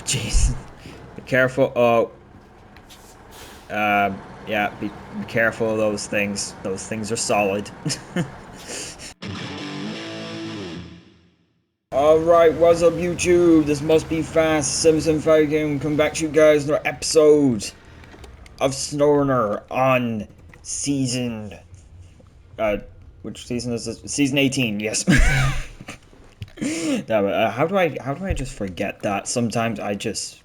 jeez. Be careful. Oh. Yeah, be careful of those things. Those things are solid. Alright, what's up YouTube? This must be fast. 775 game. Come back to you guys in another episode of SNOWRUNNER on season... which season is this? Season 18, yes. No, but, how do I just forget that? Sometimes I just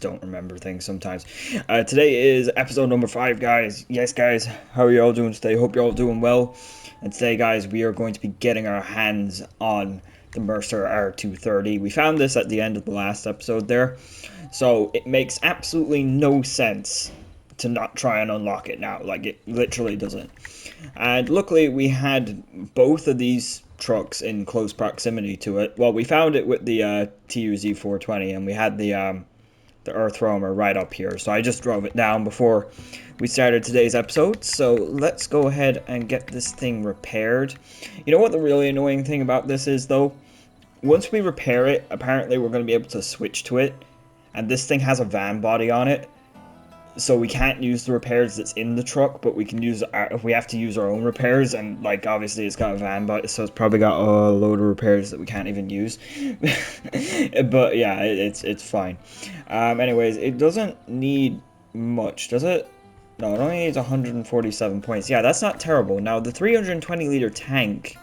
don't remember things sometimes. Today is episode number 5, guys. Yes, guys, how are you all doing today? Hope you're all doing well. And today, guys, we are going to be getting our hands on the Mercer R230. We found this at the end of the last episode there, so it makes absolutely no sense to not try and unlock it now. Like, it literally doesn't. And luckily, we had both of these trucks in close proximity to it. Well, we found it with the TUZ420, and we had the EarthRoamer right up here. So I just drove it down before we started today's episode. So let's go ahead and get this thing repaired. You know what the really annoying thing about this is, though? Once we repair it, apparently we're going to be able to switch to it. And this thing has a van body on it. So we can't use the repairs that's in the truck, but we can use we have to use our own repairs, and like obviously it's got a van body, so it's probably got a load of repairs that we can't even use. But yeah, it's fine. Anyways, it doesn't need much, does it? No, it only needs 147 points. Yeah, that's not terrible. Now the 320 liter tank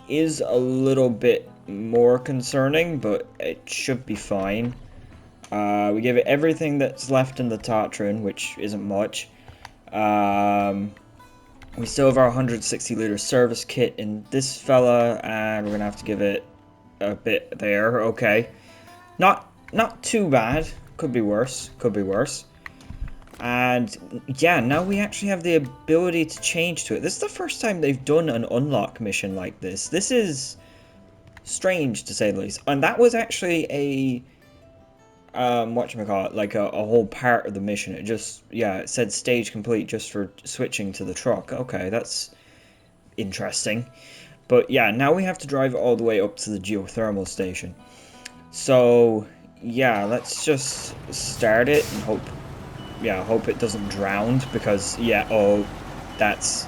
is a little bit more concerning, but it should be fine. We give it everything that's left in the Tatarin, which isn't much. We still have our 160 liter service kit in this fella, and we're gonna have to give it a bit there. Okay, not too bad. Could be worse. Could be worse. And yeah, now we actually have the ability to change to it. This is the first time they've done an unlock mission like this. This is strange, to say the least. And that was actually a whatchamacallit, like a whole part of the mission. It just, yeah, it said stage complete just for switching to the truck. Okay, that's interesting. But yeah, now we have to drive all the way up to the geothermal station. So yeah, let's just start it and hope it doesn't drown, because yeah, oh, that's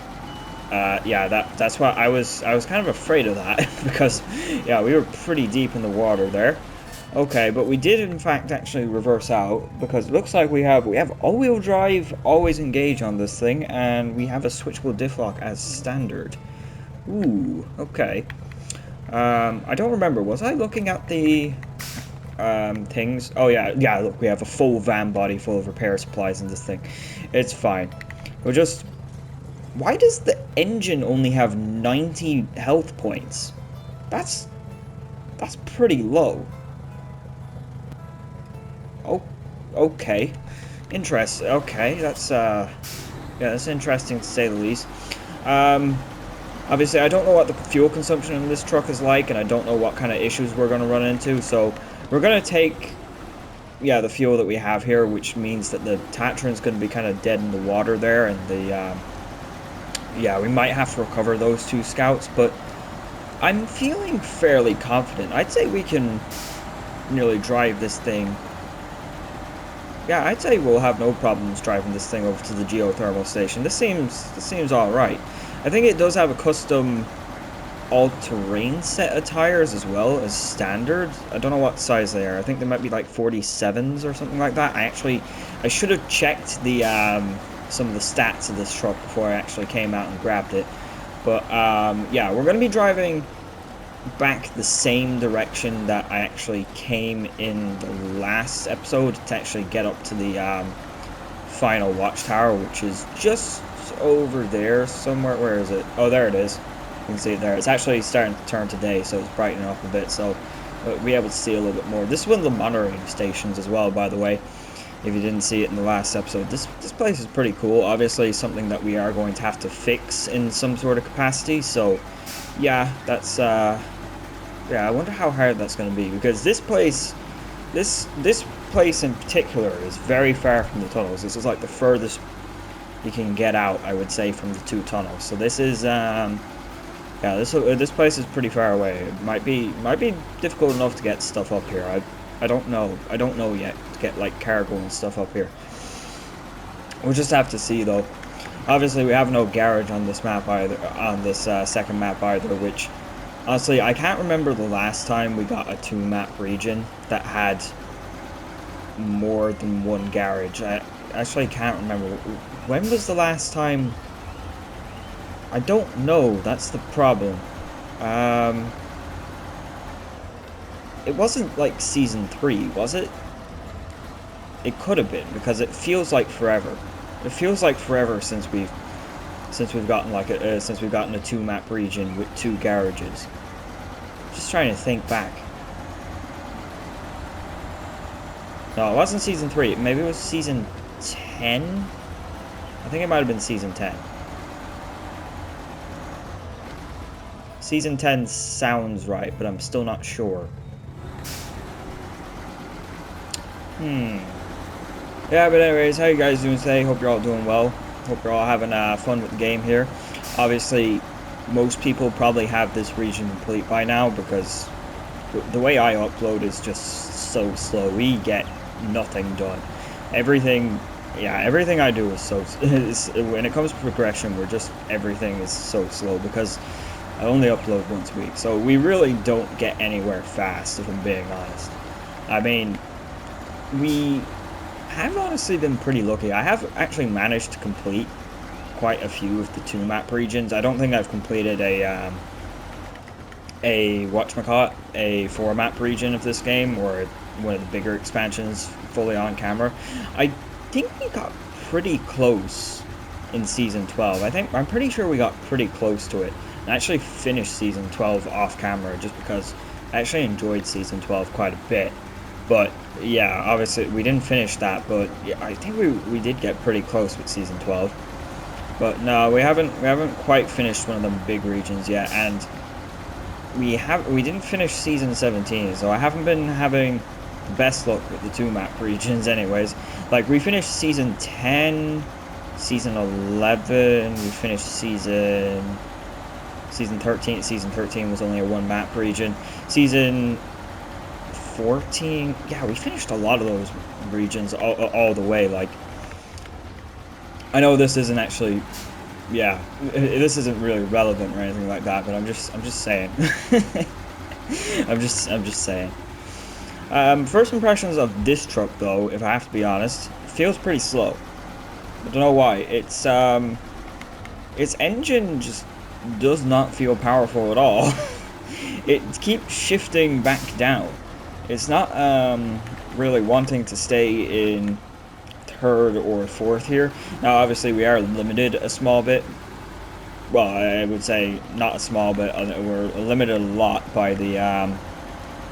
yeah, that's what I was kind of afraid of that. Because yeah, we were pretty deep in the water there. Okay, but we did in fact actually reverse out, because it looks like we have all-wheel drive, always engage on this thing, and we have a switchable diff lock as standard. Ooh, okay. I don't remember, was I looking at the things? Oh yeah, look, we have a full van body full of repair supplies in this thing. It's fine. We'll just... Why does the engine only have 90 health points? That's pretty low. Oh, okay. Interesting. Okay, that's yeah, that's interesting to say the least. Obviously, I don't know what the fuel consumption in this truck is like, and I don't know what kind of issues we're going to run into, so we're going to take, yeah, the fuel that we have here, which means that the Tatarin's going to be kind of dead in the water there, and the, yeah, we might have to recover those 2 scouts, but I'm feeling fairly confident. I'd say we can nearly drive this thing. Yeah, I'd say we'll have no problems driving this thing over to the geothermal station. This seems all right. I think it does have a custom all-terrain set of tires as well as standard. I don't know what size they are. I think they might be like 47s or something like that. I should have checked the some of the stats of this truck before I actually came out and grabbed it. But yeah, we're going to be driving back the same direction that I actually came in the last episode to actually get up to the final watchtower, which is just over there somewhere. Where is it? Oh, there it is. You can see it there. It's actually starting to turn today, so it's brightening up a bit, so we'll be able to see a little bit more. This is one of the monitoring stations as well, by the way, if you didn't see it in the last episode. This place is pretty cool. Obviously something that we are going to have to fix in some sort of capacity, so yeah, that's yeah, I wonder how hard that's going to be, because this place in particular is very far from the tunnels. This is like the furthest you can get out, I would say, from the 2 tunnels. So this is yeah, this place is pretty far away. It might be difficult enough to get stuff up here. I don't know. I don't know yet to get like cargo and stuff up here. We'll just have to see though. Obviously, we have no garage on this map either. On this second map either, which honestly I can't remember the last time we got a 2-map region that had more than one garage. I actually can't remember. When was the last time? I don't know. That's the problem. It wasn't like season 3, was it? It could have been, because it feels like forever. It feels like forever since we've gotten like a 2-map region with 2 garages. Just trying to think back. No, it wasn't season 3. Maybe it was season 10. I think it might have been season 10. Season 10 sounds right, but I'm still not sure. Yeah, but anyways, how you guys doing today? Hope you're all doing well. Hope you're all having fun with the game here. Obviously, most people probably have this region complete by now, because the way I upload is just so slow. We get nothing done. Everything I do is so... when it comes to progression, everything is so slow, because I only upload once a week. So we really don't get anywhere fast, if I'm being honest. I mean, we have honestly been pretty lucky. I have actually managed to complete quite a few of the 2-map regions. I don't think I've completed a 4-map region of this game, or one of the bigger expansions fully on camera. I think we got pretty close in season 12. I'm pretty sure we got pretty close to it. I actually finished season 12 off camera, just because I actually enjoyed season 12 quite a bit. But yeah, obviously we didn't finish that, but yeah, I think we did get pretty close with season 12. But no, we haven't quite finished one of them big regions yet, and we didn't finish season 17, so I haven't been having the best luck with the 2-map regions anyways. Like, we finished season 10, season 11, we finished season 13. Season 13 was only a 1-map region. Season 14, yeah, we finished a lot of those regions all the way. Like, I know this isn't actually, yeah, this isn't really relevant or anything like that, but I'm just saying. I'm just saying. First impressions of this truck, though, if I have to be honest, feels pretty slow. I don't know why. Its engine just does not feel powerful at all. It keeps shifting back down. It's not really wanting to stay in 3rd or 4th here. Now, obviously, we are limited a small bit. Well, I would say not a small bit. We're limited a lot by the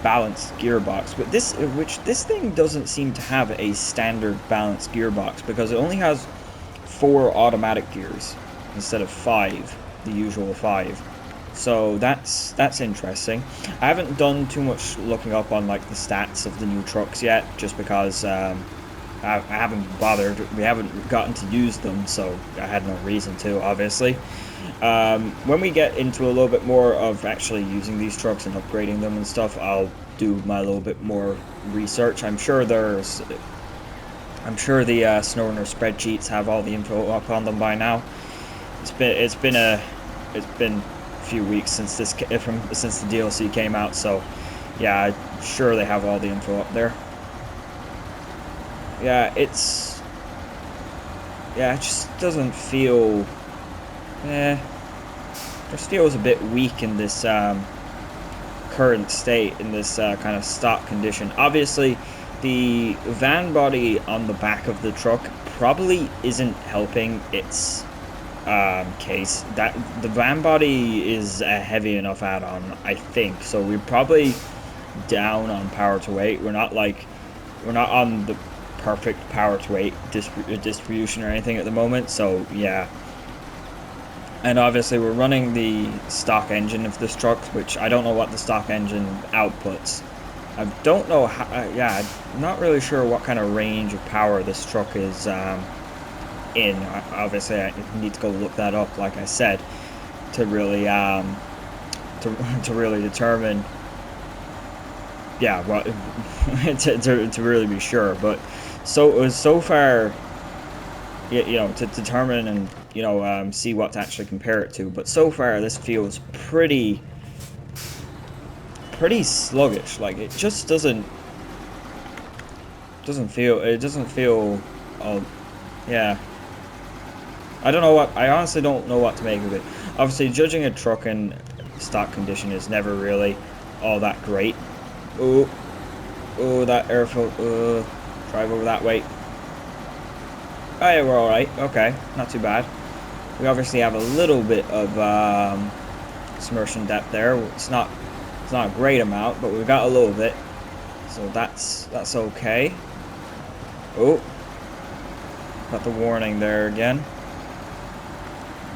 balanced gearbox. But this thing doesn't seem to have a standard balanced gearbox, because it only has 4 automatic gears instead of 5, the usual 5. So that's interesting. I haven't done too much looking up on like the stats of the new trucks yet, just because I haven't bothered. We haven't gotten to use them, so I had no reason to, obviously. When we get into a little bit more of actually using these trucks and upgrading them and stuff, I'll do my little bit more research. I'm sure the SNOWRUNNER spreadsheets have all the info up on them by now. It's been a few weeks since the DLC came out, so yeah, I'm sure they have all the info up there. Yeah, it just doesn't feel, just feels a bit weak in this current state, in this kind of stock condition. Obviously, the van body on the back of the truck probably isn't helping its case. That the van body is a heavy enough add-on, I think, so we're probably down on power to weight. We're not on the perfect power to weight distribution or anything at the moment, so yeah. And obviously we're running the stock engine of this truck, which I don't know what the stock engine outputs. I don't know how, yeah, I'm not really sure what kind of range of power this truck is in. Obviously I need to go look that up, like I said, to really to really determine yeah, well, to really be sure. But so far, you know, to determine and you know see what to actually compare it to. But so far, this feels pretty sluggish. Like it just doesn't feel. Oh, yeah. I don't know what. I honestly don't know what to make of it. Obviously, judging a truck in stock condition is never really all that great. Oh, oh, that airflow. Drive over that way. Oh yeah, we're all right. Okay, not too bad. We obviously have a little bit of submersion depth there. It's not a great amount, but we've got a little bit, so that's okay. Oh, got the warning there again.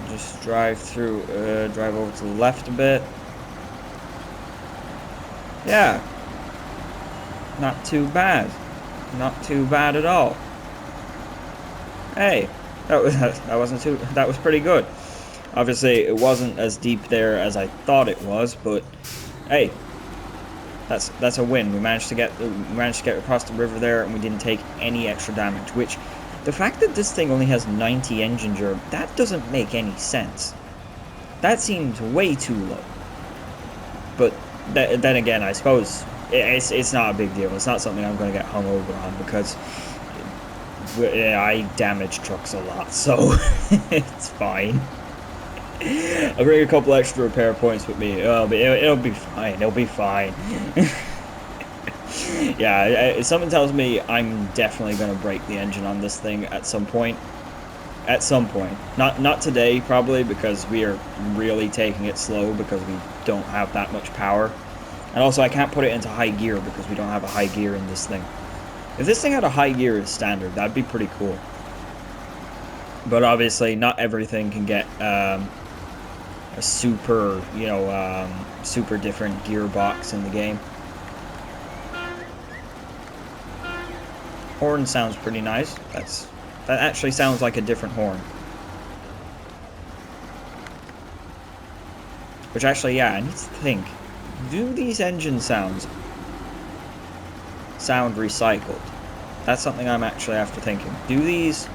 Just drive through, drive over to the left a bit. Yeah, not too bad. Not too bad at all. Hey, that was pretty good. Obviously, it wasn't as deep there as I thought it was, but hey, that's a win. We managed to get across the river there, and we didn't take any extra damage. Which, the fact that this thing only has 90 engine germ, that doesn't make any sense. That seems way too low. But then again, I suppose it's not a big deal. It's not something I'm going to get hung over on because I damage trucks a lot, so it's fine. I'll bring a couple extra repair points with me. It'll be fine. It'll be fine. Yeah, something tells me I'm definitely gonna break the engine on this thing at some point. At some point, not today probably, because we are really taking it slow because we don't have that much power, and also I can't put it into high gear because we don't have a high gear in this thing. If this thing had a high gear as standard, that'd be pretty cool. But obviously, not everything can get a super, you know, super different gearbox in the game. Horn sounds pretty nice. That actually sounds like a different horn. Which actually, yeah, I need to think. Do these engine sounds sound recycled? That's something I'm actually after thinking. Do these...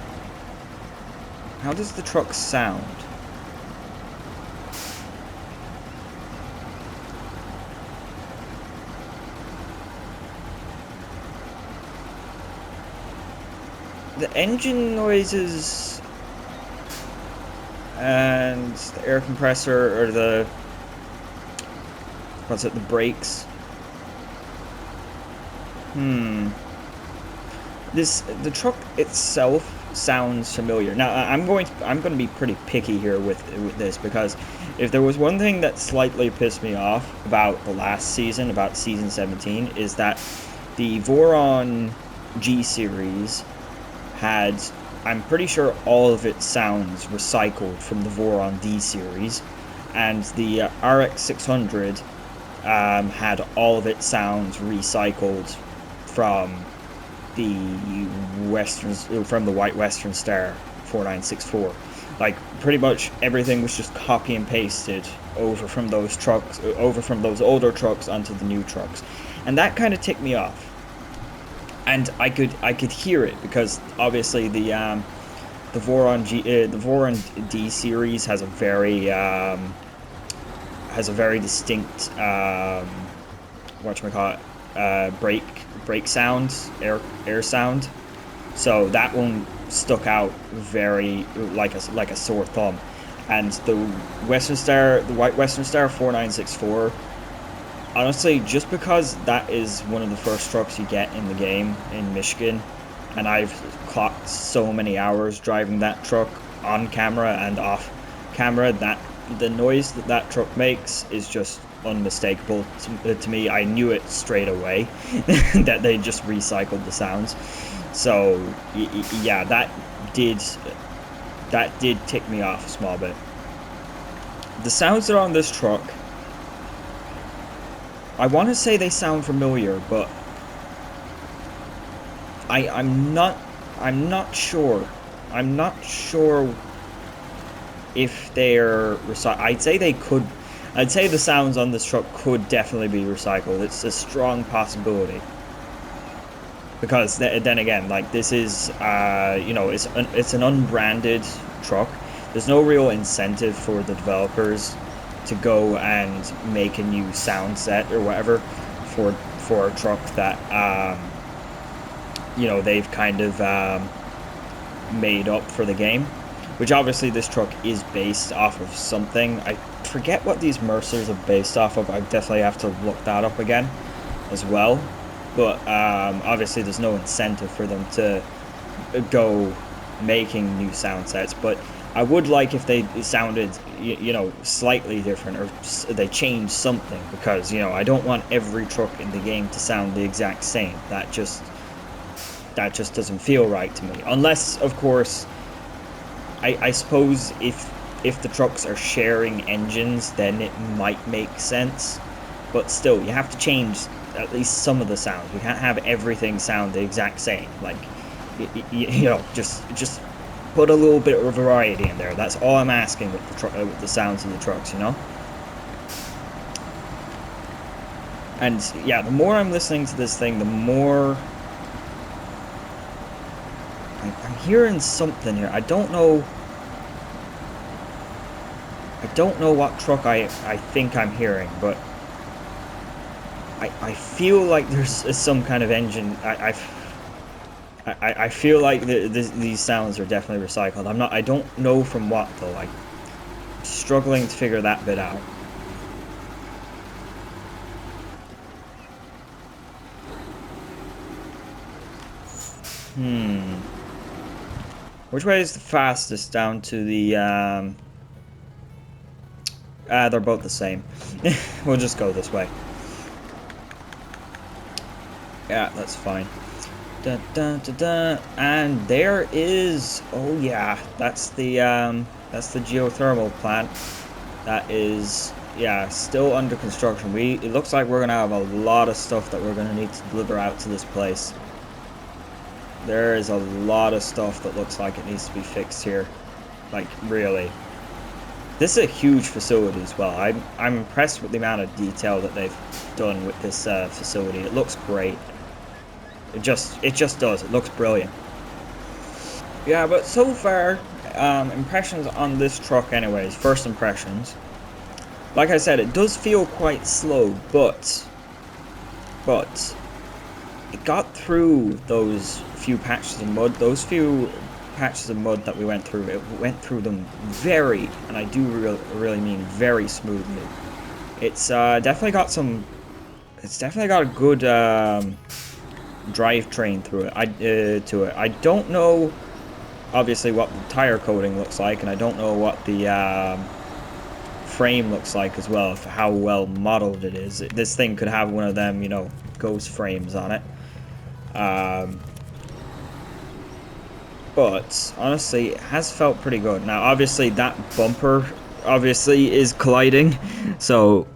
How does the truck sound? The engine noises and the air compressor, or the... what's it, the brakes? The truck itself sounds familiar. Now I'm going to be pretty picky here with this, because if there was one thing that slightly pissed me off about the last season, about season 17, is that the Voron G series had, I'm pretty sure, all of its sounds recycled from the Voron D series, and the RX 600 had all of its sounds recycled from the White Western Star 4964. Like, pretty much everything was just copy and pasted over from those trucks, over from those older trucks onto the new trucks, and that kind of ticked me off. And I could hear it, because obviously the Voron D series has a very distinct whatchamacallit, brake sound, air sound. So that one stuck out very like a sore thumb. And the White Western Star 4964, honestly, just because that is one of the first trucks you get in the game in Michigan, and I've clocked so many hours driving that truck on camera and off camera, that the noise that truck makes is just unmistakable to me. I knew it straight away that they just recycled the sounds. So yeah, that did tick me off a small bit. The sounds that are on this truck, I want to say they sound familiar, but I'm not sure. I'm not sure if they're I'd say they could. I'd say the sounds on this truck could definitely be recycled. It's a strong possibility. Because then again, like, this is, you know, it's an unbranded truck. There's no real incentive for the developers to go and make a new sound set or whatever for a truck that, you know, they've kind of made up for the game. Which obviously this truck is based off of something. I forget what these Mercers are based off of. I definitely have to look that up again as well. But obviously there's no incentive for them to go making new sound sets. But I would like if they sounded, you know, slightly different, or they changed something. Because, you know, I don't want every truck in the game to sound the exact same. That just doesn't feel right to me. Unless, of course, I suppose if the trucks are sharing engines, then it might make sense. But still, you have to change at least some of the sounds. We can't have everything sound the exact same. Like, you know, just put a little bit of variety in there. That's all I'm asking with the sounds of the trucks, you know? And yeah, the more I'm listening to this thing, the more I'm hearing something here. I don't know what truck I think I'm hearing, but I feel like there's some kind of engine. I feel like these sounds are definitely recycled. I don't know from what though. I'm struggling to figure that bit out. Which way is the fastest down to the they're both the same. We'll just go this way. Yeah, that's fine. Da, da, da, da. And there is, oh yeah, that's the geothermal plant. That is, yeah, still under construction. It looks like we're gonna have a lot of stuff that we're gonna need to deliver out to this place. There is a lot of stuff that looks like it needs to be fixed here. Like, really. This is a huge facility as well. I'm impressed with the amount of detail that they've done with this facility. It looks great. It just does. It looks brilliant. Yeah, but so far, impressions on this truck anyways, first impressions. Like I said, it does feel quite slow, but it got through those few patches of mud. Those few patches of mud that we went through, it went through them very, and I do really mean very smoothly. It's definitely got some. It's definitely got a good drivetrain through it. To it. I don't know, obviously, what the tire coating looks like, and I don't know what the frame looks like as well. How well modeled it is. This thing could have one of them, you know, ghost frames on it. But honestly, it has felt pretty good. Now, obviously, that bumper obviously is colliding, so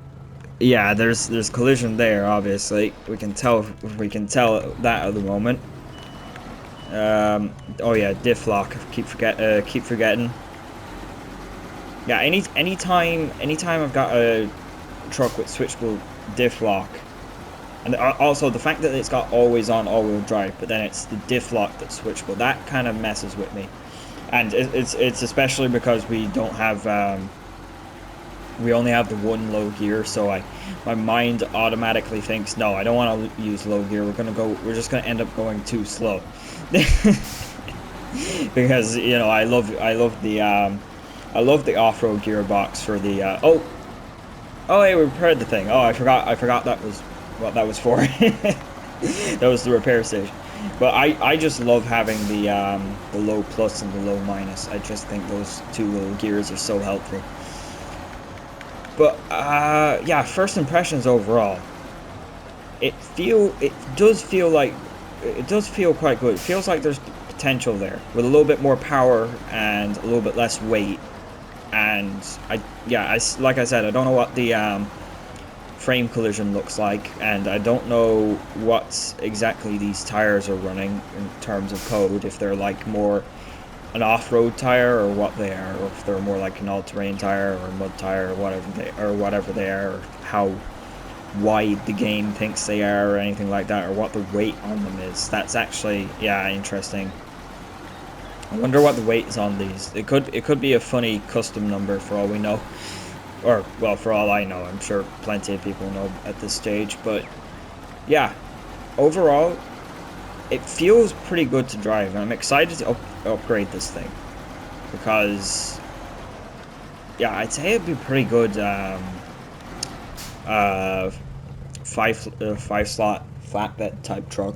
yeah, there's collision there. Obviously, we can tell that at the moment. Oh yeah, diff lock. Keep forgetting. Yeah, anytime I've got a truck with switchable diff lock. And also the fact that it's got always on all-wheel drive, but then it's the diff lock that's switchable. That kind of messes with me, and it's especially because we don't have we only have the one low gear, so my mind automatically thinks, no, I don't want to use low gear. We're just gonna end up going too slow, because you know I love the off-road gearbox for the oh hey, we repaired the thing. Oh, I forgot that was what that was for. That was the repair station. But I just love having the low plus and the low minus. I just think those two little gears are so helpful. But yeah, first impressions overall. It does feel quite good. It feels like there's potential there with a little bit more power and a little bit less weight. And like I said, I don't know what the frame collision looks like, and I don't know what exactly these tires are running in terms of code, if they're like more an off-road tire or what they are, or if they're more like an all-terrain tire or a mud tire or whatever they are, or how wide the game thinks they are or anything like that, or what the weight on them is. That's actually, yeah, interesting. I wonder what the weight is on these. It could be a funny custom number for all we know. Or, well, for all I know. I'm sure plenty of people know at this stage. But, yeah. Overall, it feels pretty good to drive. And I'm excited to upgrade this thing. Because, yeah, I'd say it'd be pretty good, five slot flatbed type truck.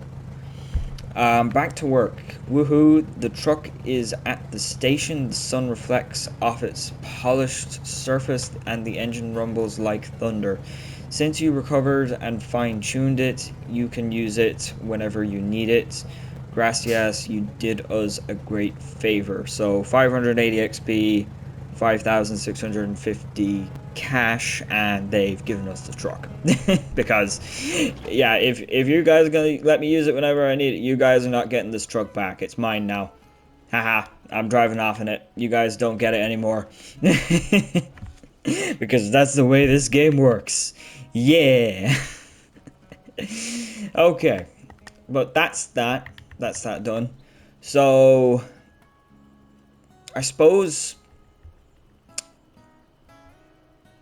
Back to work. Woohoo, the truck is at the station. The sun reflects off its polished surface and the engine rumbles like thunder. Since you recovered and fine-tuned it, you can use it whenever you need it. Gracias, you did us a great favor. So 580 XP, 5,650 cash, and they've given us the truck. Because, yeah, if you guys are gonna let me use it whenever I need it, you guys are not getting this truck back. It's mine now. Haha, I'm driving off in it. You guys don't get it anymore. Because that's the way this game works. Yeah. Okay. But that's that. That's that done. So, I suppose,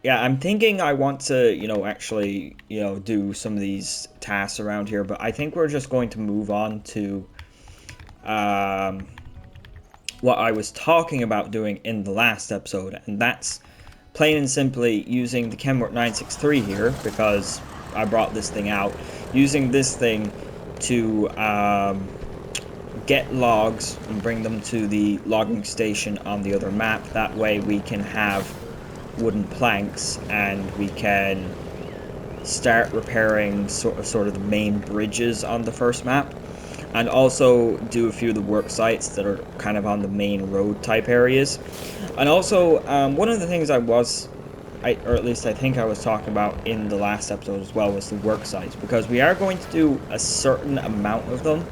yeah, I'm thinking I want to, actually, do some of these tasks around here, but I think we're just going to move on to what I was talking about doing in the last episode, and that's plain and simply using the Kenworth 963 here, because I brought this thing out, using this thing to get logs and bring them to the logging station on the other map. That way we can have wooden planks and we can start repairing sort of the main bridges on the first map, and also do a few of the work sites that are kind of on the main road type areas. And also, one of the things or at least I think I was talking about in the last episode as well, was the work sites, because we are going to do a certain amount of them,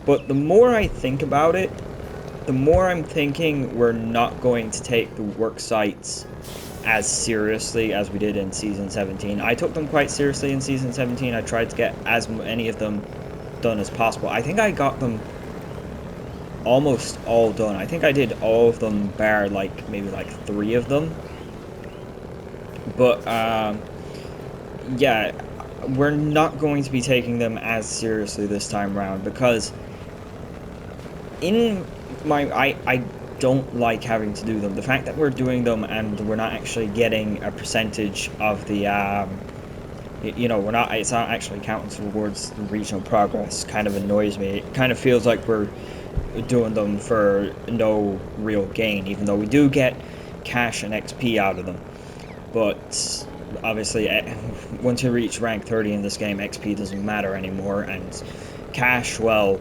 but the more I think about it, the more I'm thinking we're not going to take the work sites as seriously as we did in Season 17. I took them quite seriously in Season 17. I tried to get as many of them done as possible. I think I got them almost all done. I think I did all of them bar maybe 3 of them. But yeah, we're not going to be taking them as seriously this time around, because I don't like having to do them. The fact that we're doing them and we're not actually getting a percentage of the it's not actually counting towards the regional progress kind of annoys me. It kind of feels like we're doing them for no real gain, even though we do get cash and XP out of them. But obviously, once you reach rank 30 in this game, XP doesn't matter anymore, and cash, well,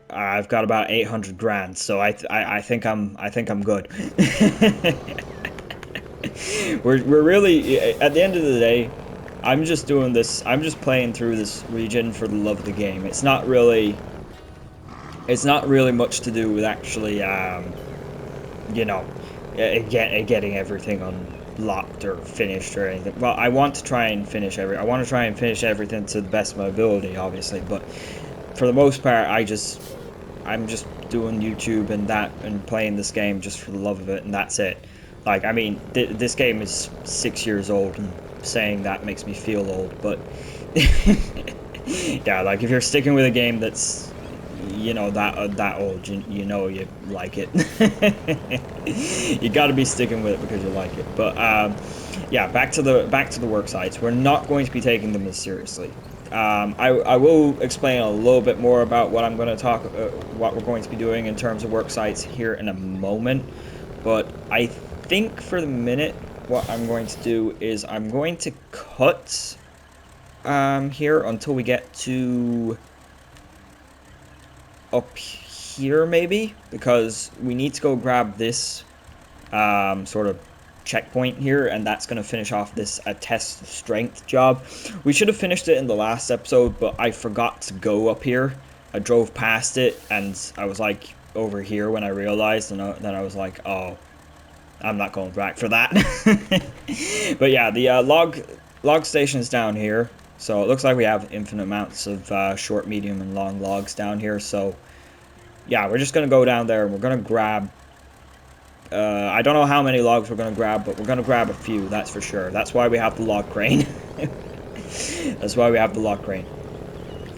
I've got about 800 grand, so I think I'm good. we're really, at the end of the day, I'm just doing this. I'm just playing through this region for the love of the game. It's not really much to do with actually, getting everything unlocked or finished or anything. Well, I want to try and finish everything to the best of my ability, obviously. But for the most part, I'm just doing YouTube and playing this game just for the love of it, and that's it. Like, I mean, this game is 6 years old, and saying that makes me feel old, but yeah, like, if you're sticking with a game that's, that old, you like it. You gotta be sticking with it because you like it. But, yeah, back to the work sites. We're not going to be taking them as seriously. I will explain a little bit more about what I'm going to what we're going to be doing in terms of work sites here in a moment, but I think for the minute, what I'm going to do is I'm going to cut here until we get to up here, maybe, because we need to go grab this sort of checkpoint here, and that's going to finish off this test strength job. We should have finished it in the last episode, but I forgot to go up here. I drove past it and I was like, over here when I realized, and then I was like, oh, I'm not going back for that. But yeah, the log station is down here, so it looks like we have infinite amounts of short, medium, and long logs down here. So yeah, we're just gonna go down there and we're gonna grab. I don't know how many logs we're gonna grab, but we're gonna grab a few. That's for sure. That's why we have the log crane. That's why we have the log crane.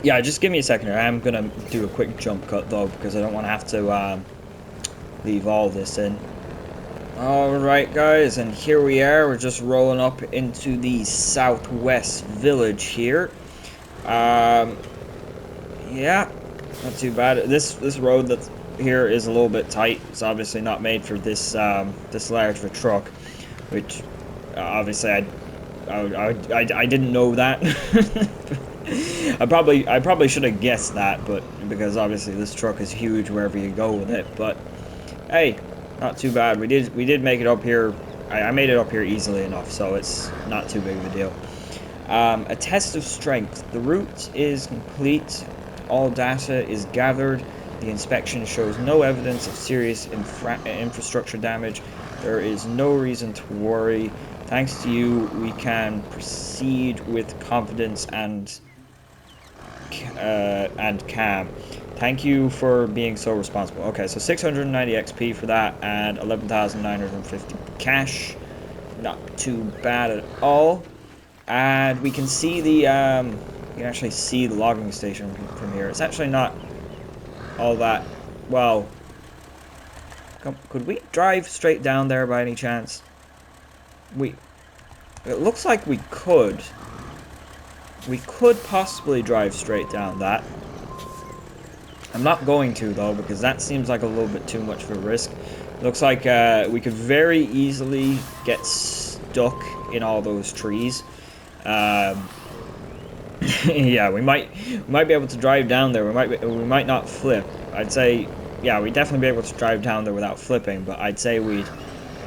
Yeah, just give me a second here. I'm gonna do a quick jump cut though, because I don't want to have to leave all this in. Alright guys, and here we are. We're just rolling up into the southwest village here. Yeah, not too bad. This road that's here is a little bit tight. It's obviously not made for this this large of a truck, which obviously I didn't know that. I probably should have guessed that, but because obviously this truck is huge wherever you go with it. But hey, not too bad. We did make it up here. I made it up here easily enough, so it's not too big of a deal. A test of strength. The route is complete. All data is gathered. The inspection shows no evidence of serious infrastructure damage. There is no reason to worry. Thanks to you, we can proceed with confidence and calm. Thank you for being so responsible. Okay, so 690 XP for that and 11,950 cash. Not too bad at all. And we can see the you can actually see the logging station from here. It's actually not all that well. Could we drive straight down there by any chance? It looks like we could. We could possibly drive straight down that. I'm not going to though, because that seems like a little bit too much of a risk. Looks like we could very easily get stuck in all those trees. Yeah, we might be able to drive down there. We might not flip. I'd say, yeah, we'd definitely be able to drive down there without flipping, but I'd say we'd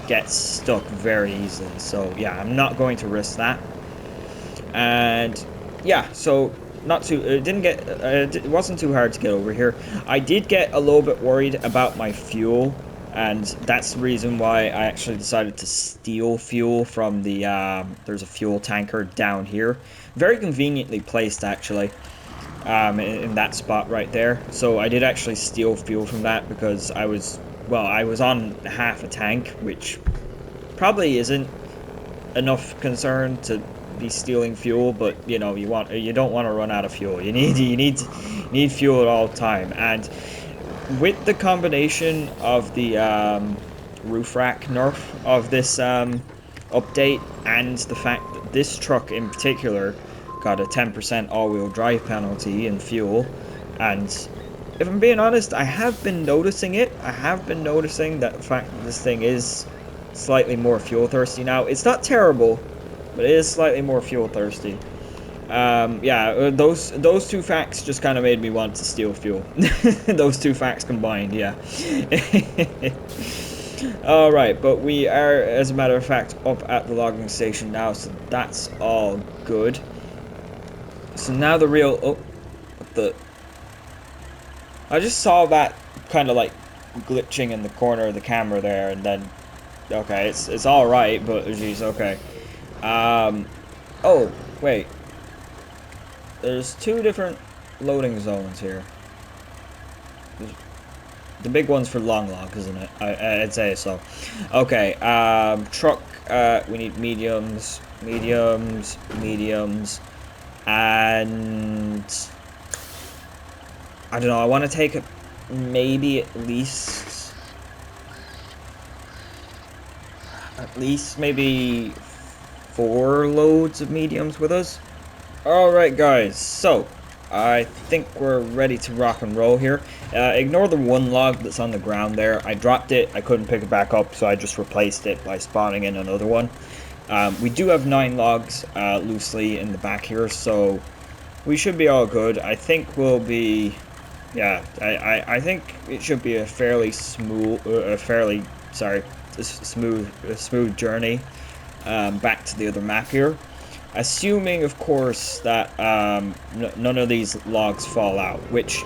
get stuck very easily. So yeah, I'm not going to risk that. And yeah, so not too. It wasn't too hard to get over here. I did get a little bit worried about my fuel, and that's the reason why I actually decided to steal fuel from the. There's a fuel tanker down here, very conveniently placed actually, in that spot right there. So I did actually steal fuel from that because I was on half a tank, which probably isn't enough concern to be stealing fuel, but you know, you don't want to run out of fuel. You need fuel at all time. And with the combination of the roof rack nerf of this update, and the fact that this truck in particular got a 10% all-wheel drive penalty in fuel, and if I'm being honest, I have been noticing it. I have been noticing that the fact that this thing is slightly more fuel thirsty now. It's not terrible, but it is slightly more fuel thirsty. Yeah, those two facts just kind of made me want to steal fuel. Those two facts combined, yeah. Alright, but we are, as a matter of fact, up at the logging station now, so that's all good. So now the real... Oh, what the... I just saw that kind of like glitching in the corner of the camera there, and then... Okay, it's alright, but geez, okay. Oh, wait. There's two different loading zones here. The big one's for long log, isn't it? I'd say so. Okay, truck, we need mediums, and... I don't know, I want to take maybe at least maybe 4 loads of mediums with us. Alright guys, so I think we're ready to rock and roll here. Ignore the one log that's on the ground there. I dropped it, I couldn't pick it back up, so I just replaced it by spawning in another one. We do have 9 logs loosely in the back here, so we should be all good. I think we'll be... Yeah, I think it should be a fairly smooth, smooth journey back to the other map here, assuming, of course, that none of these logs fall out. Which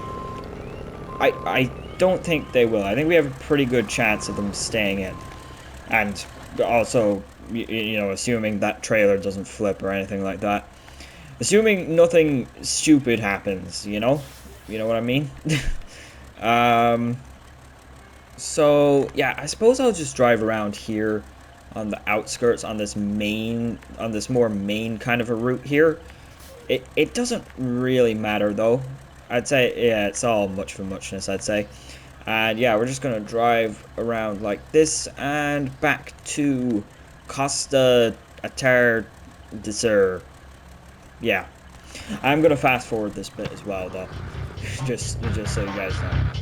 I don't think they will. I think we have a pretty good chance of them staying in. And also, you know, assuming that trailer doesn't flip or anything like that. Assuming nothing stupid happens, you know? You know what I mean? um, so, yeah, I suppose I'll just drive around here on the outskirts on this more main kind of a route here. It doesn't really matter, though. I'd say, yeah, it's all much for muchness, I'd say. And yeah, we're just gonna drive around like this and back to Costa Atar de Sur. Yeah, I'm gonna fast forward this bit as well, though, just so you guys know.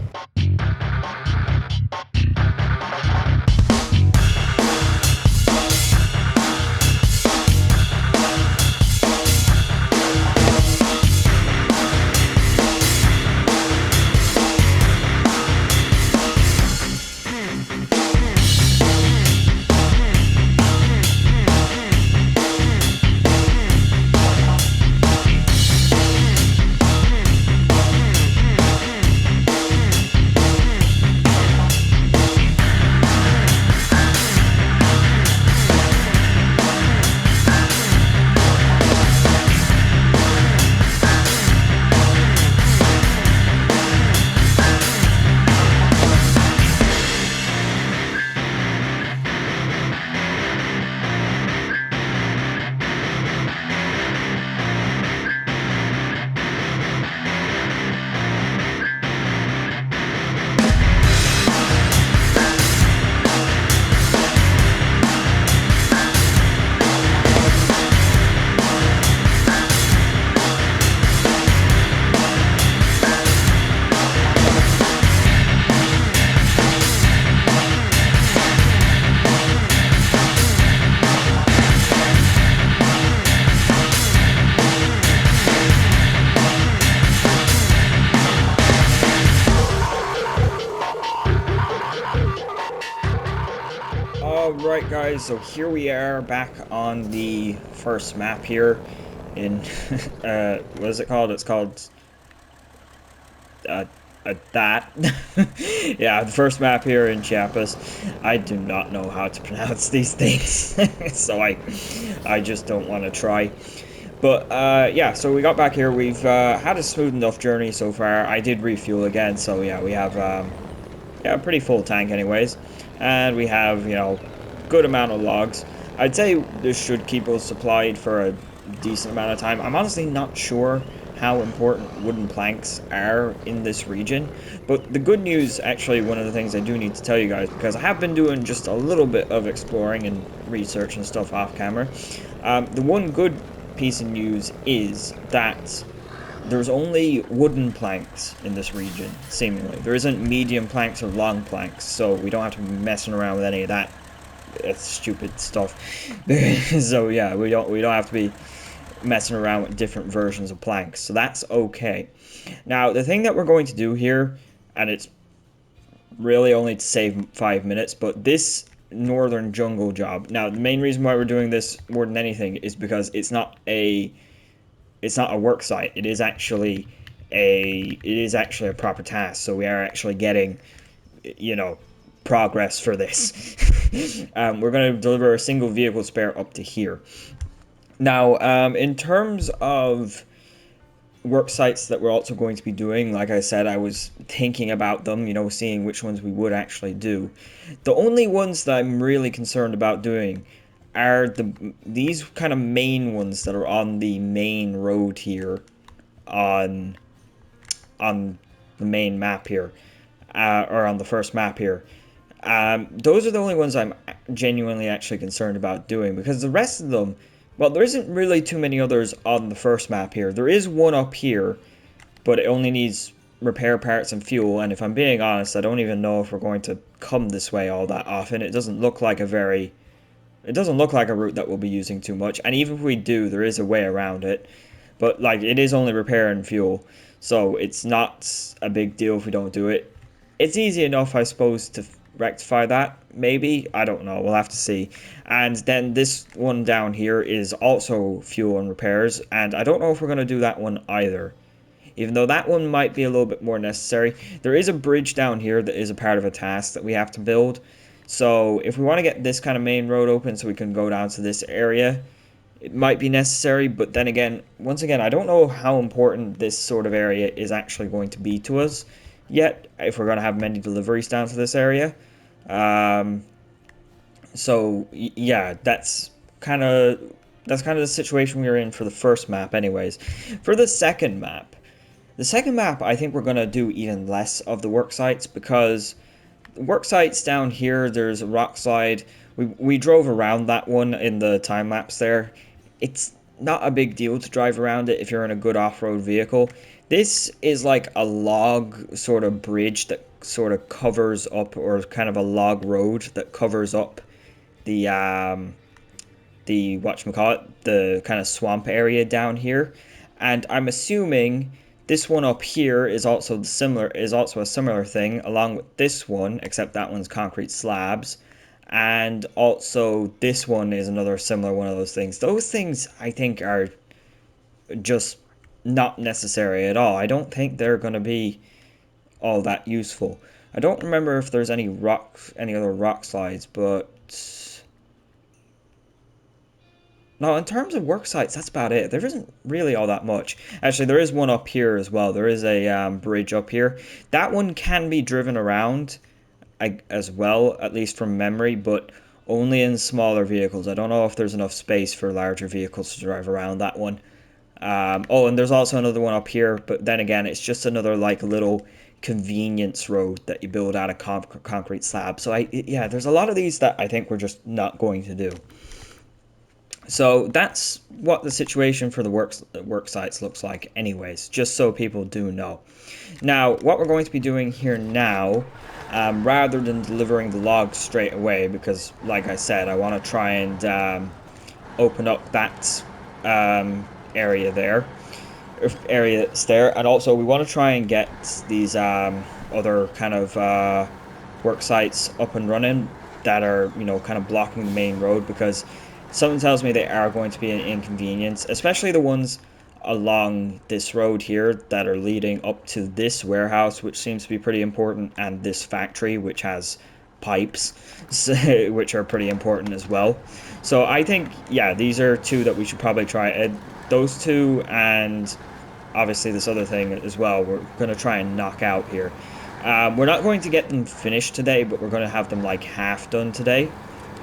Alright guys, so here we are back on the first map here in, what is it called? It's called, that. Yeah, the first map here in Chiapas. I do not know how to pronounce these things, so I just don't want to try. But, yeah, so we got back here. We've, had a smooth enough journey so far. I did refuel again, so yeah, we have, yeah, a pretty full tank anyways. And we have, you know, good amount of logs. I'd say this should keep us supplied for a decent amount of time. I'm honestly not sure how important wooden planks are in this region, but the good news, actually, one of the things I do need to tell you guys, because I have been doing just a little bit of exploring and research and stuff off camera, the one good piece of news is that there's only wooden planks in this region, seemingly. There isn't medium planks or long planks, so we don't have to be messing around with any of that stupid stuff. So yeah, we don't have to be messing around with different versions of planks, so that's okay. Now, the thing that we're going to do here, and it's really only to save 5 minutes, but this northern jungle job. Now, the main reason why we're doing this more than anything is because it's not a work site. It is actually a proper task. So we are actually getting, you know, progress for this. We're going to deliver a single vehicle spare up to here. Now, in terms of work sites that we're also going to be doing, like I said, I was thinking about them, you know, seeing which ones we would actually do. The only ones that I'm really concerned about doing are these kind of main ones that are on the main road here, on the main map here, or on the first map here. Those are the only ones I'm genuinely actually concerned about doing, because the rest of them, well, there isn't really too many others on the first map here. There is one up here, but it only needs repair parts and fuel, and if I'm being honest, I don't even know if we're going to come this way all that often. It doesn't look like a route that we'll be using too much, and even if we do, there is a way around it. But, like, it is only repair and fuel, so it's not a big deal if we don't do it. It's easy enough, I suppose, to rectify that, maybe. I don't know, we'll have to see. And then this one down here is also fuel and repairs, and I don't know if we're going to do that one either. even though that one might be a little bit more necessary. There is a bridge down here that is a part of a task that we have to build. So if we want to get this kind of main road open so we can go down to this area, it might be necessary. But then again, once again, I don't know how important this sort of area is actually going to be to us yet, if we're going to have many deliveries down to this area. So yeah, that's kind of the situation we were in for the first map anyways. For the second map, I think we're going to do even less of the work sites, because the work sites down here, there's a rock slide. We drove around that one in the time lapse there. It's not a big deal to drive around it if you're in a good off-road vehicle. This is like a log sort of bridge that sort of covers up, or kind of a log road that covers up the whatchamacallit, the kind of swamp area down here. And I'm assuming this one up here is also a similar thing, along with this one, except that one's concrete slabs. And also this one is another similar one of those things. Those things, I think, are just not necessary at all. I don't think they're going to be all that useful. I don't remember if there's any other rock slides, but no, in terms of work sites, that's about it. There isn't really all that much. Actually, there is one up here as well. There is a bridge up here. That one can be driven around as well, at least from memory, but only in smaller vehicles. I don't know if there's enough space for larger vehicles to drive around that one. Oh, and there's also another one up here, but then again, it's just another like little convenience road that you build out of concrete slabs. So yeah, there's a lot of these that I think we're just not going to do. So that's what the situation for the work sites looks like anyways, just so people do know. Now, what we're going to be doing here now, rather than delivering the logs straight away, because like I said, I want to try and open up that area that's there, and also we want to try and get these other kind of work sites up and running that are, kind of blocking the main road, because something tells me they are going to be an inconvenience, especially the ones along this road here that are leading up to this warehouse, which seems to be pretty important, and this factory, which has pipes, which are pretty important as well. So I think, yeah, these are two that we should probably try. Those two, and obviously this other thing as well, we're going to try and knock out here. We're not going to get them finished today, but we're going to have them like half done today.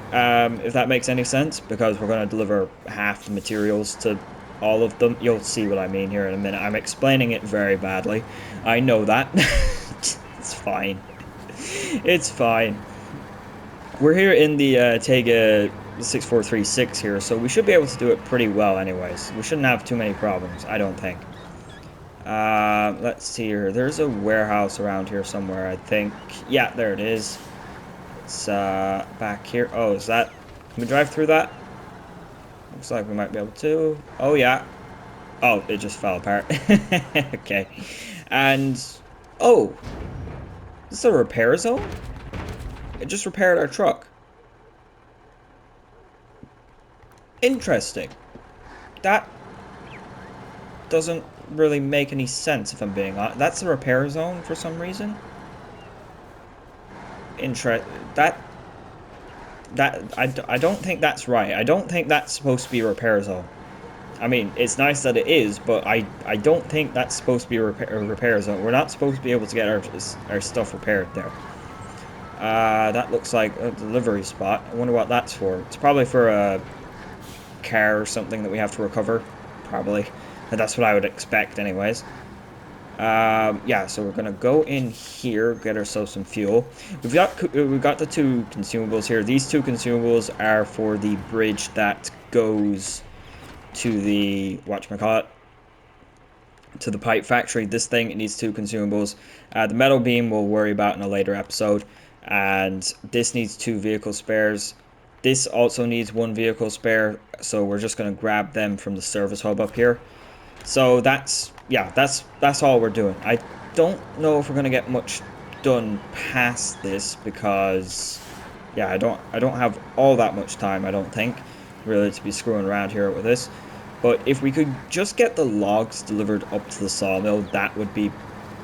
If that makes any sense, because we're going to deliver half the materials to all of them. You'll see what I mean here in a minute. I'm explaining it very badly. I know that. It's fine. It's fine. We're here in the Tayga 6436 here, so we should be able to do it pretty well anyways. We shouldn't have too many problems, I don't think. Let's see here. There's a warehouse around here somewhere, I think. Yeah, there it is. It's back here. Oh, is that... Can we drive through that? Looks like we might be able to. Oh, yeah. Oh, it just fell apart. Okay. And... Oh! Is this a repair zone? It just repaired our truck. Interesting. That doesn't really make any sense, if I'm being honest. That's a repair zone for some reason. I don't think that's right. I don't think that's supposed to be a repair zone. I mean, it's nice that it is, but I don't think that's supposed to be a repair zone. We're not supposed to be able to get our stuff repaired there. That looks like a delivery spot. I wonder what that's for. It's probably for a car or something that we have to recover. Probably. But that's what I would expect anyways. Yeah, so we're gonna go in here, get ourselves some fuel. We've got the two consumables here. These two consumables are for the bridge that goes to the to the pipe factory. This thing, it needs two consumables. The metal beam we'll worry about in a later episode, and this needs two vehicle spares. This also needs one vehicle spare, so we're just gonna grab them from the service hub up here. So that's all we're doing. I don't know if we're gonna get much done past this, because yeah, I don't have all that much time, I don't think, really, to be screwing around here with this. But if we could just get the logs delivered up to the sawmill, that would be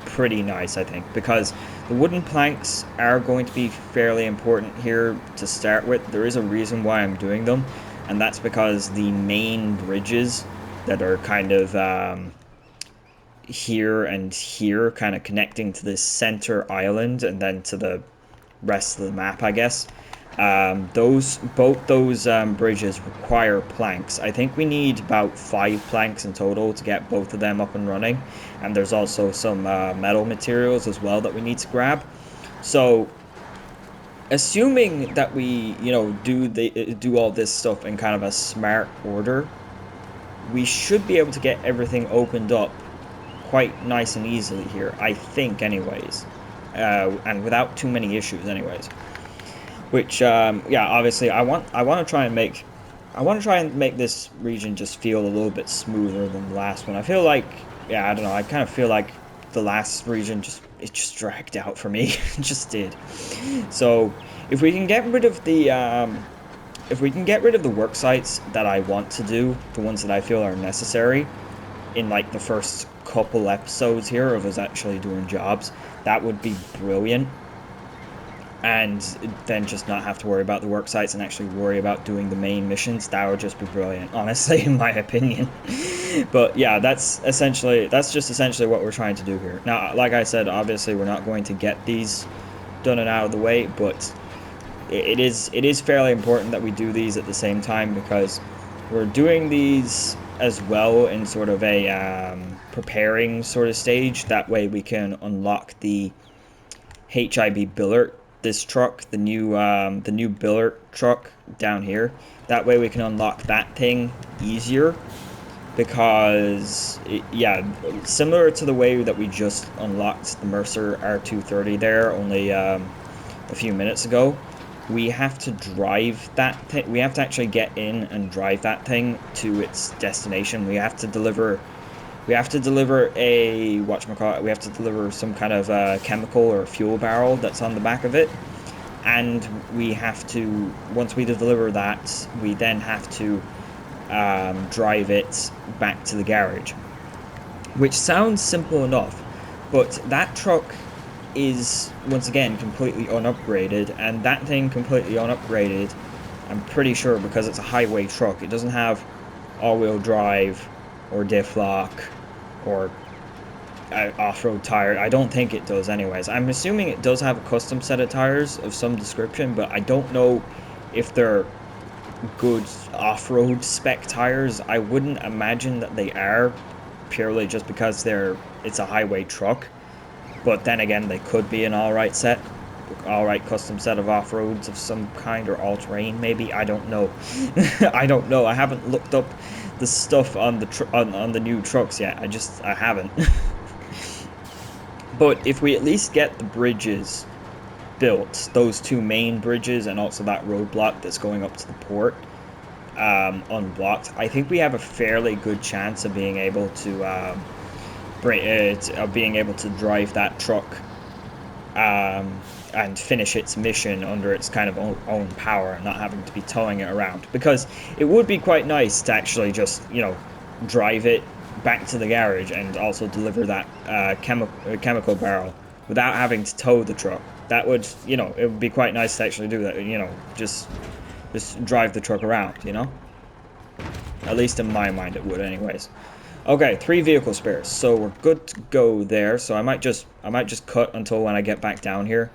pretty nice, I think, because the wooden planks are going to be fairly important here to start with. There is a reason why I'm doing them, and that's because the main bridges that are kind of here and here, kind of connecting to this center island and then to the rest of the map, I guess. Both those bridges require planks. I think we need about 5 planks in total to get both of them up and running, and there's also some metal materials as well that we need to grab. So, assuming that we, do all this stuff in kind of a smart order, we should be able to get everything opened up quite nice and easily here, I think, anyways, and without too many issues, anyways. Which, yeah, obviously, I want to try and make this region just feel a little bit smoother than the last one. I feel like, yeah, I don't know, I kind of feel like the last region it just dragged out for me. It just did. So, if we can get rid of the work sites that I want to do, the ones that I feel are necessary, in like the first couple episodes here of us actually doing jobs, that would be brilliant. And then just not have to worry about the work sites and actually worry about doing the main missions. That would just be brilliant, honestly, in my opinion. But yeah, that's just essentially what we're trying to do here. Now, like I said, obviously we're not going to get these done and out of the way, but it is fairly important that we do these at the same time, because we're doing these as well in sort of a preparing sort of stage. That way we can unlock the HIB Billert, this truck, the new Billert truck down here. That way we can unlock that thing easier, because yeah, similar to the way that we just unlocked the Mercer R230 there only a few minutes ago, we have to drive that thing. We have to actually get in and drive that thing to its destination. We have to deliver a whatchamacallit, we have to deliver some kind of chemical or fuel barrel that's on the back of it, and we have to, once we deliver that, we then have to drive it back to the garage, which sounds simple enough, but that truck is, once again, completely unupgraded, and that thing completely unupgraded, I'm pretty sure, because it's a highway truck. It doesn't have all-wheel drive or diff lock or off-road tire. I don't think it does anyways. I'm assuming it does have a custom set of tires of some description, but I don't know if they're good off-road spec tires. I wouldn't imagine that they are, purely just because it's a highway truck. But then again, they could be an alright custom set of off-roads of some kind, or all-terrain maybe. I don't know. I don't know. I haven't looked up the stuff on the new trucks yet. I haven't. But if we at least get the bridges built, those 2 main bridges and also that roadblock that's going up to the port, unblocked, I think we have a fairly good chance of being able to drive that truck and finish its mission under its kind of own power, and not having to be towing it around. Because it would be quite nice to actually just, drive it back to the garage and also deliver that chemical barrel without having to tow the truck. That would, it would be quite nice to actually do that, just drive the truck around, At least in my mind it would, anyways. Okay, 3 vehicle spares, so we're good to go there. So I might just cut until when I get back down here.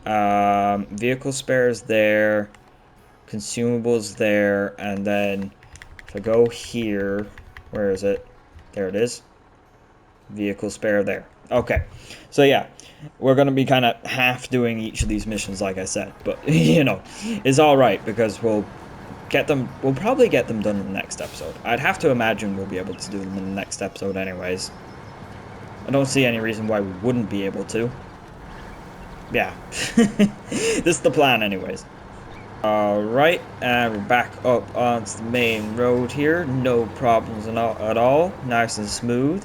Vehicle spares there, consumables there, and then if I go here, where is it? There it is. Vehicle spare there. Okay, so yeah, we're gonna be kind of half doing each of these missions, like I said, but it's all right, because we'll probably get them done in the next episode. I'd have to imagine we'll be able to do them in the next episode anyways. I don't see any reason why we wouldn't be able to. Yeah. This is the plan anyways. Alright, and we're back up onto the main road here. No problems at all. Nice and smooth.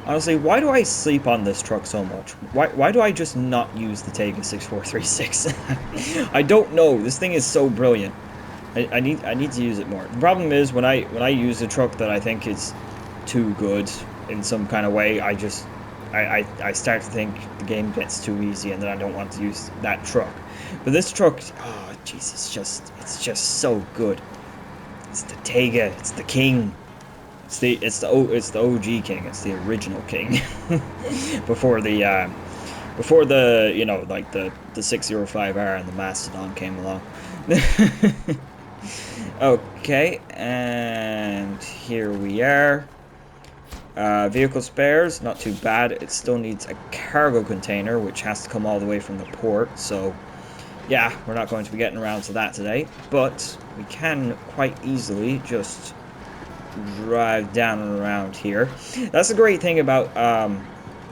Honestly, why do I sleep on this truck so much? Why do I just not use the Tayga 6436? I don't know. This thing is so brilliant. I need to use it more. The problem is when I use a truck that I think is too good in some kind of way, I start to think the game gets too easy and then I don't want to use that truck. But this truck, oh jeez, it's just so good. It's the Tayga, it's the king. It's the OG king. It's the original king. before the you know, like the 605R and the Mastodon came along. Okay, and here we are. Vehicle spares, not too bad. It still needs a cargo container, which has to come all the way from the port. So, yeah, we're not going to be getting around to that today. But we can quite easily just drive down and around here. That's the great thing about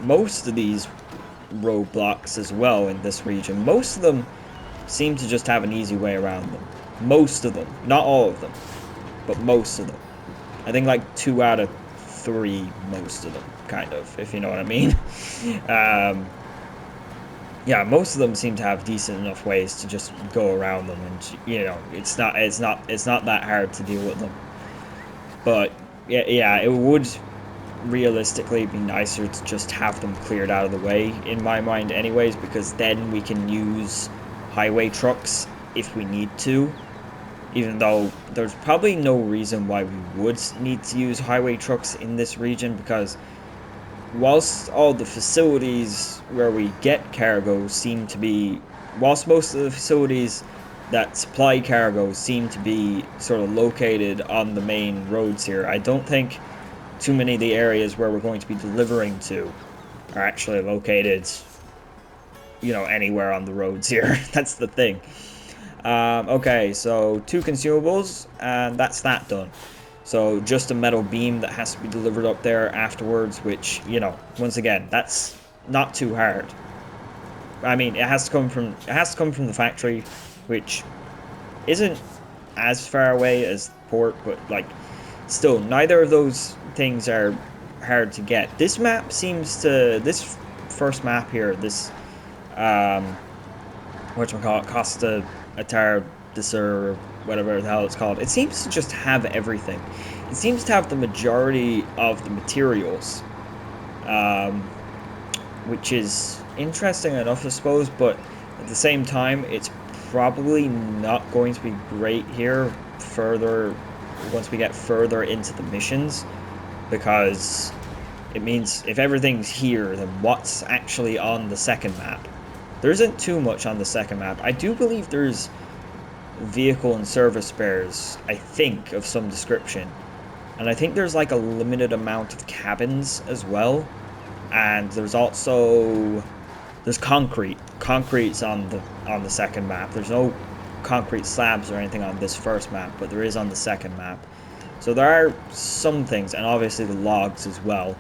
most of these roadblocks as well in this region. Most of them seem to just have an easy way around them. Most of them. Not all of them, but most of them. I think like 2 out of 3, most of them, kind of, if you know what I mean. Yeah, most of them seem to have decent enough ways to just go around them, and you know, it's not that hard to deal with them. But yeah, it would realistically be nicer to just have them cleared out of the way, in my mind anyways, because then we can use highway trucks if we need to. Even though there's probably no reason why we would need to use highway trucks in this region, because whilst all the facilities where we get cargo seem to be, whilst most of the facilities that supply cargo seem to be sort of located on the main roads here, I don't think too many of the areas where we're going to be delivering to are actually located, you know, anywhere on the roads here. That's the thing. Okay, so 2 consumables, and that's that done. So just a metal beam that has to be delivered up there afterwards, which, you know, once again, that's not too hard. I mean, it has to come from the factory, which isn't as far away as port, but like still, neither of those things are hard to get. This map seems to, this first map here, this whatchamacallit, Costa Atardisur, or whatever the hell it's called, it seems to just have everything. It seems to have the majority of the materials, which is interesting enough, I suppose, but at the same time, it's probably not going to be great here further, once we get further into the missions, because it means if everything's here, then what's actually on the second map? There isn't too much on the second map. I do believe there's vehicle and service spares, I think, of some description. And I think there's like a limited amount of cabins as well. And there's also, there's concrete. Concrete's on the second map. There's no concrete slabs or anything on this first map, but there is on the second map. So there are some things, and obviously the logs as well.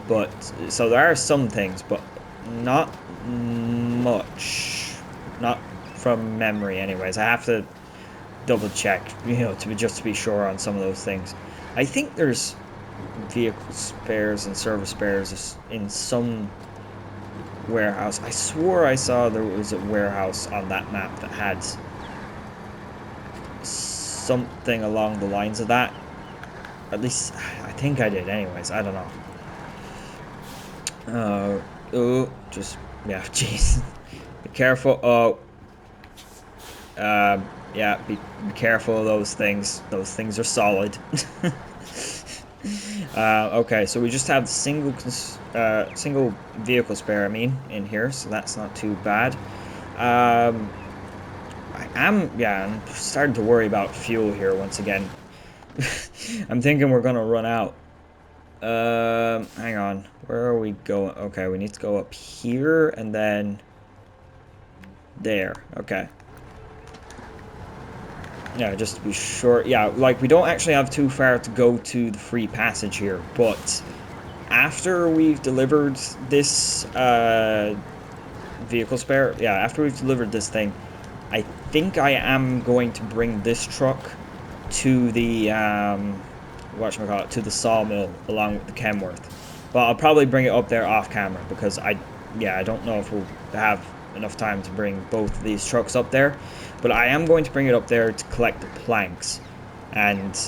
But, so there are some things, but not much. Not from memory anyways. I have to double check, you know, just to be sure on some of those things. I think there's vehicle spares and service spares in some warehouse. I swore I saw there was a warehouse on that map that had something along the lines of that. At least I think I did anyways. I don't know. Oh, just, yeah, jeez. Be careful. Oh. Yeah, be careful of those things. Those things are solid. Okay, so we just have the single vehicle spare, in here, so that's not too bad. I'm starting to worry about fuel here once again. I'm thinking we're gonna run out. Hang on. Where are we going? Okay, we need to go up here and then there. Okay. Yeah, just to be sure. Yeah, like, we don't actually have too far to go to the free passage here, but after we've delivered this vehicle spare, yeah, after we've delivered this thing, I think I am going to bring this truck to the to the sawmill along with the Kenworth. But I'll probably bring it up there off camera, because I yeah, I don't know if we'll have enough time to bring both of these trucks up there, but I am going to bring it up there to collect the planks. And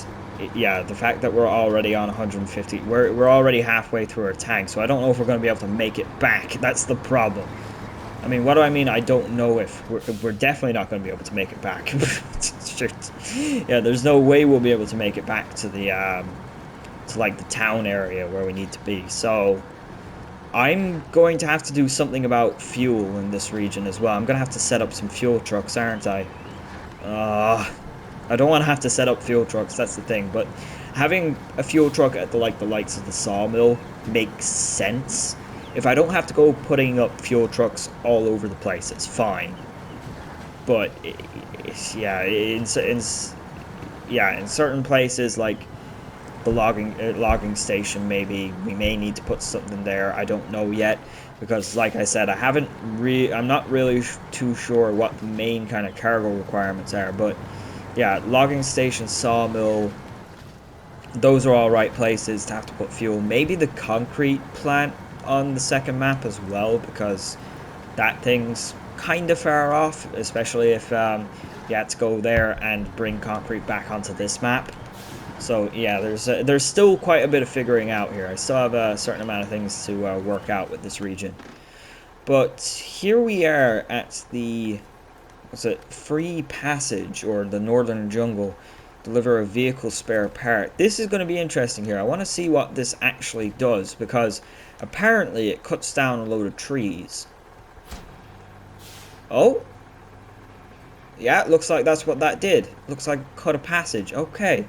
yeah, the fact that we're already on 150, we're already halfway through our tank, so I don't know if we're going to be able to make it back. That's the problem. I mean, what do I mean? I don't know if we're definitely not going to be able to make it back. Yeah, there's no way we'll be able to make it back to the to like the town area where we need to be. So I'm going to have to do something about fuel in this region as well. I'm going to have to set up some fuel trucks, aren't I? I don't want to have to set up fuel trucks, that's the thing, but having a fuel truck at the likes of the Sawmill makes sense. If I don't have to go putting up fuel trucks all over the place, it's fine. But yeah, in certain places like the logging station, maybe we may need to put something there. I don't know yet, because like I said, I'm not really too sure what the main kind of cargo requirements are. But yeah, logging station, sawmill, those are all right places to have to put fuel. Maybe the concrete plant on the second map as well, because that thing's kind of far off, especially if you had to go there and bring concrete back onto this map. So yeah, there's still quite a bit of figuring out here. I still have a certain amount of things to work out with this region. But here we are at the, what's it, free passage, or the northern jungle. Deliver a vehicle spare part. This is going to be interesting here. I want to see what this actually does, because apparently it cuts down a load of trees. Oh, yeah, it looks like that's what that did. Looks like cut a passage. Okay.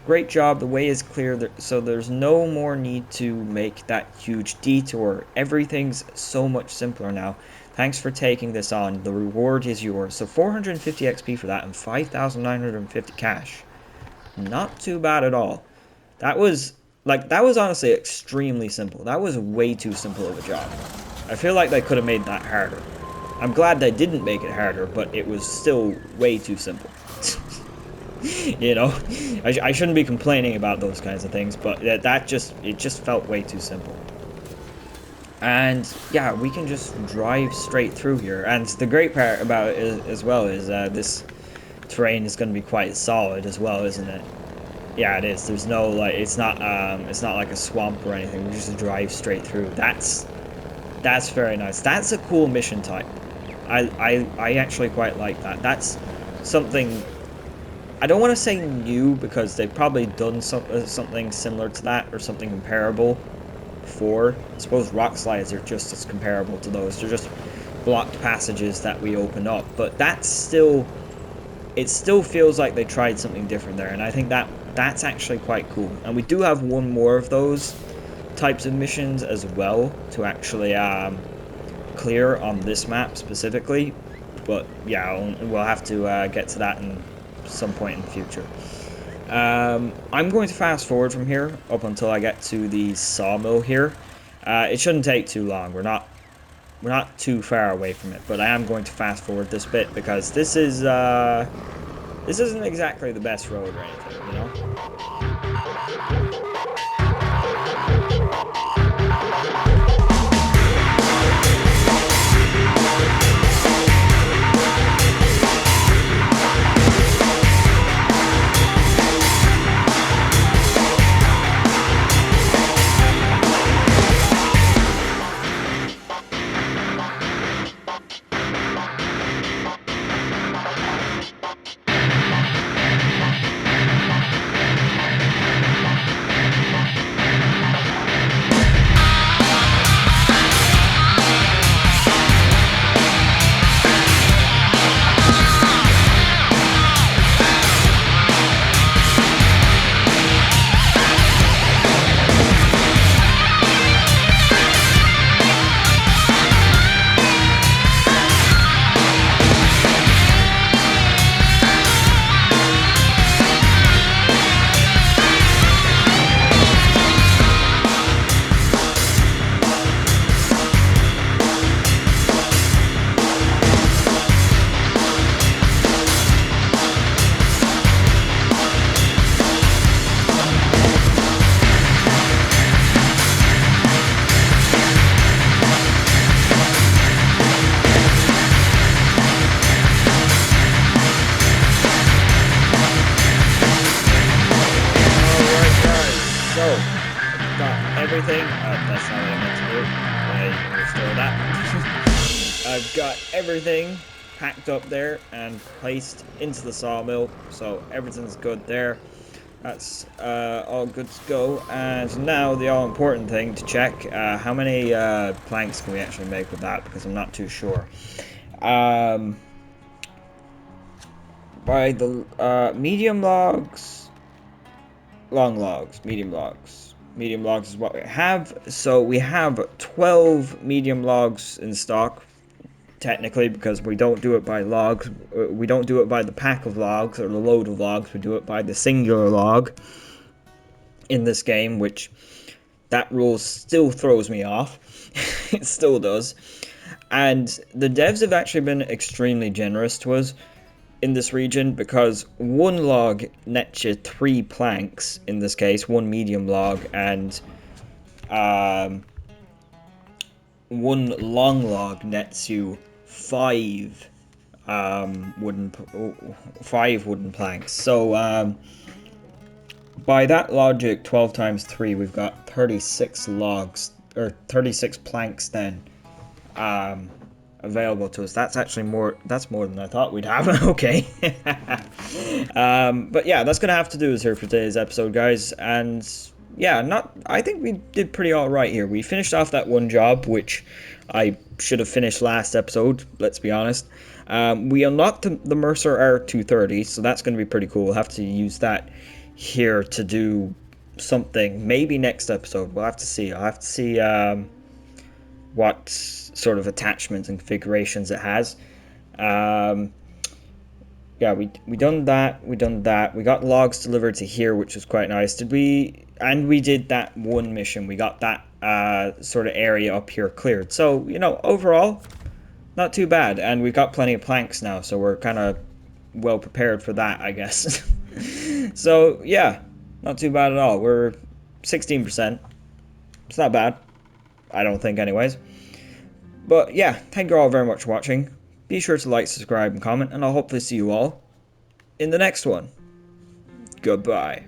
Great job, the way is clear, so there's no more need to make that huge detour. Everything's so much simpler now. Thanks for taking this on. The reward is yours. So 450 XP for that and 5,950 cash. Not too bad at all. That was honestly extremely simple. That was way too simple of a job. I feel like they could have made that harder. I'm glad they didn't make it harder, but it was still way too simple. You know, I shouldn't be complaining about those kinds of things, but it just felt way too simple. And yeah, we can just drive straight through here. And the great part about it as well is this terrain is going to be quite solid as well, isn't it? Yeah, it is. There's no like, it's not like a swamp or anything. We just drive straight through. That's very nice. That's a cool mission type. I actually quite like that. That's something. I don't want to say new, because they've probably done something similar to that or something comparable before. I suppose rock slides are just as comparable to those. They're just blocked passages that we open up, but it still feels like they tried something different there, and I think that's actually quite cool. And we do have one more of those types of missions as well to actually clear on this map specifically, but yeah, we'll have to get to that in some point in the future. I'm going to fast forward from here up until I get to the sawmill here. It shouldn't take too long. We're not too far away from it, but I am going to fast forward this bit, because this isn't exactly the best road or anything, you know? everything. That's not what I meant to do. I restore that. I've got everything packed up there and placed into the sawmill, so everything's good there. That's all good to go. And now the all-important thing to check, how many planks can we actually make with that, because I'm not too sure. By the medium logs, long logs, medium logs. Medium logs is what we have. So we have 12 medium logs in stock, technically, because we don't do it by logs. We don't do it by the pack of logs or the load of logs. We do it by the singular log in this game, which that rule still throws me off. It still does. And the devs have actually been extremely generous to us in this region, because one log nets you 3 planks in this case, one medium log, and one long log nets you 5 wooden planks. So by that logic, 12 times 3, we've got 36 logs, or 36 planks then available to us. That's actually more, that's more than I thought we'd have. Okay. But yeah, that's gonna have to do us here for today's episode, guys. And yeah, I think we did pretty alright here. We finished off that one job, which I should have finished last episode, let's be honest. We unlocked the Mercer R230, so that's going to be pretty cool. We'll have to use that here to do something, maybe next episode. We'll have to see. I'll have to see what sort of attachments and configurations it has. Yeah, we done that. We got logs delivered to here, which was quite nice. And we did that one mission. We got that sort of area up here cleared. So, you know, overall, not too bad. And we've got plenty of planks now, so we're kind of well prepared for that, I guess. So, yeah, not too bad at all. We're 16%. It's not bad. I don't think, anyways. But, yeah, thank you all very much for watching. Be sure to like, subscribe, and comment, and I'll hopefully see you all in the next one. Goodbye.